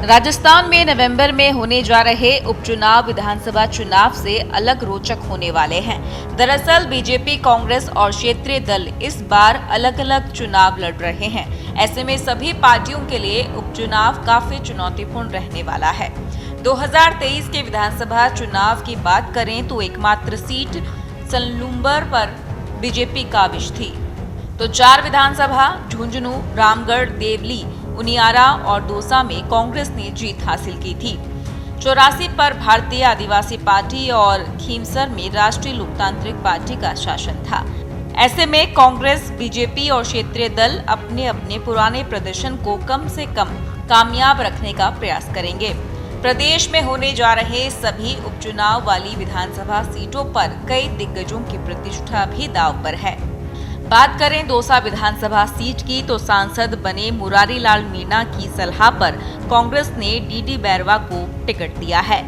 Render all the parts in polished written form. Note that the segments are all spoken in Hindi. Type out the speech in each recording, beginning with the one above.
राजस्थान में नवंबर में होने जा रहे उपचुनाव विधानसभा चुनाव से अलग रोचक होने वाले हैं। दरअसल बीजेपी, कांग्रेस और क्षेत्रीय दल इस बार अलग अलग चुनाव लड़ रहे हैं। ऐसे में सभी पार्टियों के लिए उपचुनाव काफी चुनौतीपूर्ण रहने वाला है। 2023 के विधानसभा चुनाव की बात करें तो एकमात्र सीट सलूंबर पर बीजेपी काबिज थी, तो 4 विधानसभा झुंझुनू, रामगढ़, देवली, उनियारा और दौसा में कांग्रेस ने जीत हासिल की थी। 84 पर भारतीय आदिवासी पार्टी और खीमसर में राष्ट्रीय लोकतांत्रिक पार्टी का शासन था। ऐसे में कांग्रेस, बीजेपी और क्षेत्रीय दल अपने अपने पुराने प्रदर्शन को कम से कम कामयाब रखने का प्रयास करेंगे। प्रदेश में होने जा रहे सभी उपचुनाव वाली विधानसभा सीटों पर कई दिग्गजों की प्रतिष्ठा भी दांव पर है। बात करें दौसा विधानसभा सीट की तो सांसद बने मुरारी लाल मीणा की सलाह पर कांग्रेस ने डीडी बैरवा को टिकट दिया है।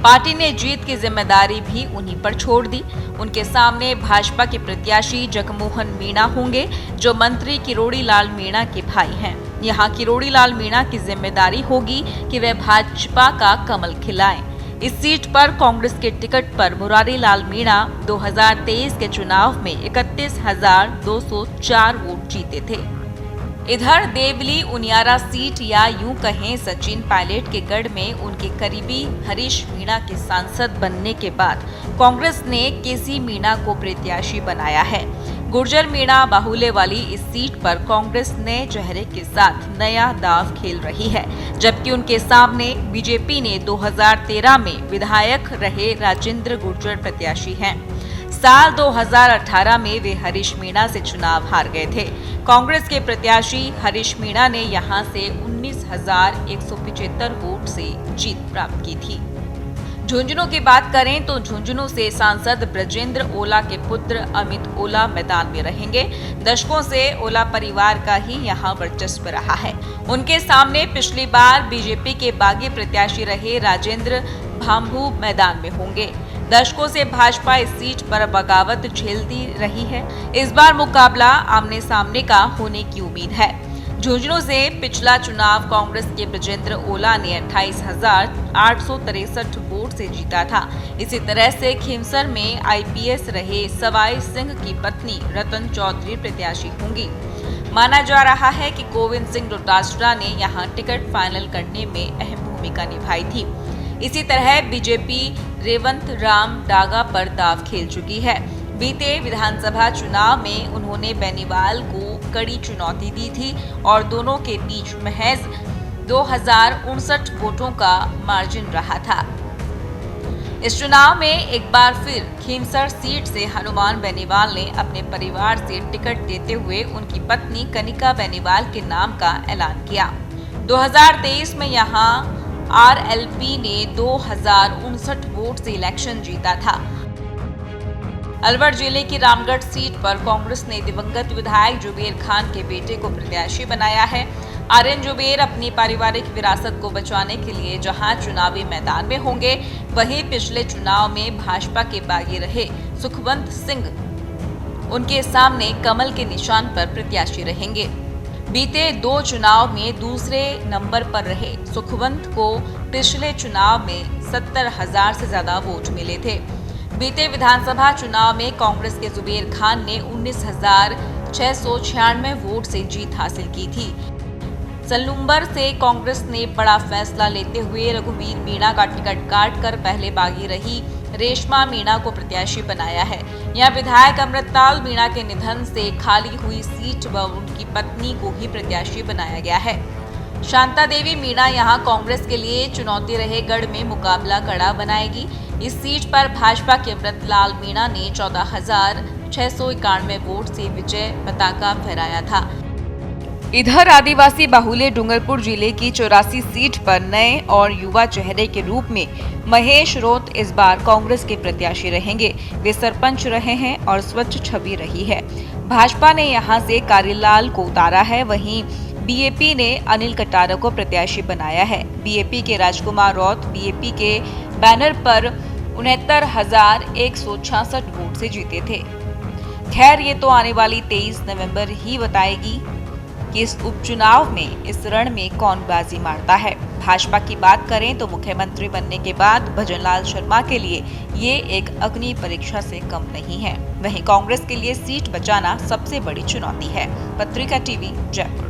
पार्टी ने जीत की जिम्मेदारी भी उन्हीं पर छोड़ दी। उनके सामने भाजपा के प्रत्याशी जगमोहन मीणा होंगे, जो मंत्री किरोड़ी लाल मीणा के भाई हैं। यहाँ किरोड़ी लाल मीणा की जिम्मेदारी होगी कि वे भाजपा का कमल खिलाएं। इस सीट पर कांग्रेस के टिकट पर मुरारी लाल मीणा 2023 के चुनाव में 31,204 वोट जीते थे। इधर देवली उनियारा सीट या यूं कहें सचिन पायलट के गढ़ में उनके करीबी हरीश मीणा के सांसद बनने के बाद कांग्रेस ने केसी मीणा को प्रत्याशी बनाया है। गुर्जर मीणा बाहुल्य वाली इस सीट पर कांग्रेस नए चेहरे के साथ नया दांव खेल रही है, जबकि उनके सामने बीजेपी ने 2013 में विधायक रहे राजेंद्र गुर्जर प्रत्याशी हैं। साल 2018 में वे हरीश मीणा से चुनाव हार गए थे। कांग्रेस के प्रत्याशी हरीश मीणा ने यहां से 19,175 वोट से जीत प्राप्त की थी। झुंझुनू की बात करें तो झुंझुनू से सांसद ब्रजेंद्र ओला के पुत्र अमित ओला मैदान में रहेंगे। दशकों से ओला परिवार का ही यहां वर्चस्व रहा है। उनके सामने पिछली बार बीजेपी के बागी प्रत्याशी रहे राजेंद्र भांभू मैदान में होंगे। दशकों से भाजपा इस सीट पर बगावत झेलती रही है। इस बार मुकाबला आमने सामने का होने की उम्मीद है। झुंझुनू से पिछला चुनाव कांग्रेस के ब्रजेंद्र ओला ने 28,863 वोट से जीता था। इसी तरह से खीमसर में आईपीएस रहे सवाई सिंह की पत्नी रतन चौधरी प्रत्याशी होंगी। माना जा रहा है कि गोविंद सिंह डोटासरा ने यहां टिकट फाइनल करने में अहम भूमिका निभाई थी। इसी तरह बीजेपी रेवंत राम डागा पर दाव खेल चुकी है। बीते विधानसभा चुनाव में उन्होंने बेनीवाल को कड़ी चुनौती दी थी और दोनों के बीच महज 2,059 वोटों का मार्जिन रहा था। इस चुनाव में एक बार फिर खीमसर सीट से हनुमान बेनीवाल ने अपने परिवार से टिकट देते हुए उनकी पत्नी कनिका बेनीवाल के नाम का ऐलान किया। 2023 में यहां आरएलपी ने 2,059 वोट से इलेक्शन जीता था। अलवर जिले की रामगढ़ सीट पर कांग्रेस ने दिवंगत विधायक जुबेर खान के बेटे को प्रत्याशी बनाया है। आर्यन जुबेर अपनी पारिवारिक विरासत को बचाने के लिए जहां चुनावी मैदान में होंगे, वहीं पिछले चुनाव में भाजपा के बागी रहे सुखवंत सिंह उनके सामने कमल के निशान पर प्रत्याशी रहेंगे। बीते 2 चुनाव में दूसरे नंबर पर रहे सुखवंत को पिछले चुनाव में 70,000 से ज्यादा वोट मिले थे। बीते विधानसभा चुनाव में कांग्रेस के जुबेर खान ने 19,696 वोट से जीत हासिल की थी। सलूंबर से कांग्रेस ने बड़ा फैसला लेते हुए रघुवीर मीणा का टिकट काटकर पहले बागी रही रेशमा मीणा को प्रत्याशी बनाया है। यहां विधायक अमृतलाल मीणा के निधन से खाली हुई सीट व उनकी पत्नी को ही प्रत्याशी बनाया गया है। शांता देवी मीणा यहां कांग्रेस के लिए चुनौती रहे गढ़ में मुकाबला कड़ा बनाएगी। इस सीट पर भाजपा के अमृतलाल मीणा ने 14,691 वोट से विजय पताका फहराया था। इधर आदिवासी बाहुल्य डूंगरपुर जिले की 84 सीट पर नए और युवा चेहरे के रूप में महेश रोत इस बार कांग्रेस के प्रत्याशी रहेंगे। वे सरपंच रहे हैं और स्वच्छ छवि रही है। भाजपा ने यहां से कारीलाल को उतारा है, वहीं बीएपी ने अनिल कटारा को प्रत्याशी बनाया है। बीएपी के राजकुमार रौत बीएपी के बैनर पर 69,166 वोट से जीते थे। खैर, ये तो आने वाली 23 नवंबर ही बताएगी कि इस उपचुनाव में इस रण में कौन बाजी मारता है। भाजपा की बात करें तो मुख्यमंत्री बनने के बाद भजनलाल शर्मा के लिए ये एक अग्नि परीक्षा से कम नहीं है। वहीं कांग्रेस के लिए सीट बचाना सबसे बड़ी चुनौती है। पत्रिका टीवी, जयपुर।